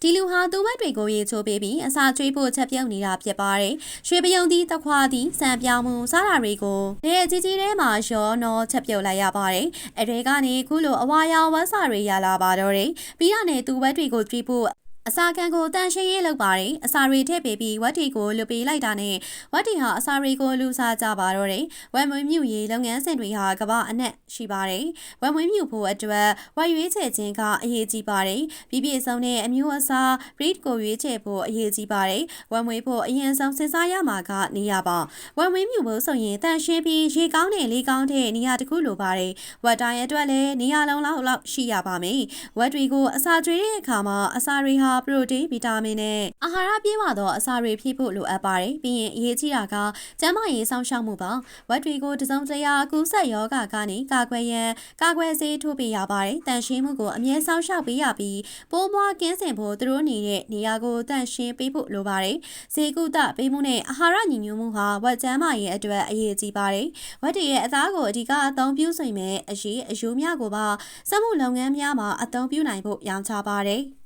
ဒီလူဟာသူ့ဘက်တွေကိုရေချိုးပေးပြီးအစာကျွေးဖို့ချက်ပြုတ်နေတာဖြစ်ပါတယ်။ရွှေပယုံသီးတခွားသီးစံပြောင်းမှုစားတာတွေကိုနေကြီးကြီးထဲမှာရောနောချက်ပြုတ်လိုက်ရပါတယ်။အဲတွေကနေခုလိုအဝါရောင်ဝက်စာတွေရလာပါတော့တယ်။ပြီးတော့နေသူ့ဘက်တွေကိုကျွေးဖို့အစာခံကိုတန်ရှင်းရေးလုပ်ပါတယ်အစာတွေထည့်ပေးပြီးဝက်တီကိုလူပေးလိုက်တာနဲ့ဝက်တီဟာအစာတွေကိုလူစားကြပါတော့တယ်ဝက်မွေးမြူရေးလုပ်ငန်းစဉ်တွေဟာကမ္ဘာအနှံ့ရှိပါတယ်ဝက်မွေးမြူဖို့အတွက်ဝက်ရွေးချယ်ခြင်းကအရေးကြီးပါတယ်ပြီးပြည့်စုံတဲ့အမျိုးအစား breed ကိုရွေးချယ်ဖို့အရေးကြီးပါတယ်ဝက်မွေးဖို့အရင်ဆုံးစဉ်းစားရမှာကနေရပါဝက်မွေးမြူဖို့ဆိုရင်တန်ရှင်းပြီးရေကောင်းတဲ့လေကောင်းတဲ့နေရာတစ်ခုလိုပါတယ်ဝက်တိုင်းအတွက်လည်းနေရာလုံးလောက်ရှိရပါမယ်ဝက်တွေကိုအစာကျွေးတဲ့အခါမှာအစာတွေဟာပရိုတိန်းဗီတာမင်နဲ့အာဟာရပြည့်ဝသောအစာတွေဖြည့်ဖို့လိုအပ်ပါတယ်ပြီးရင်အရေးကြီးတာကကျန်းမာရေးစောင့်ရှောက်မှုပါဝက်တွေကိုတစုံတရာကူးစက်ရောဂါကနေကာကွယ်ရန်ကာကွယ်ဆေးထိုးပေးရပါတယ်တန်ရှင်းမှုကိုအမြဲစောင့်ရှောက်ပေးရပြီးပိုးမွားကင်းစင်ဖို့သူတို့နေတဲ့နေရာကိုတန်ရှင်းပေးဖို့လိုပါတယ်ဈေးကုသပေးမှုနဲ့အာဟာရညီညွတ်မှုဟာဝက်ကျန်းမာရေးအတွက်အရေးကြီးပါတယ်ဝက်တွေရဲ့အသားကိုအဓိကအသုံးပြုနိုင်မဲ့အရေးအယိုးများကိုပါစက်မှုလုပ်ငန်းများမှာအသုံးပြုနိုင်ဖို့ရောင်းချပါတယ်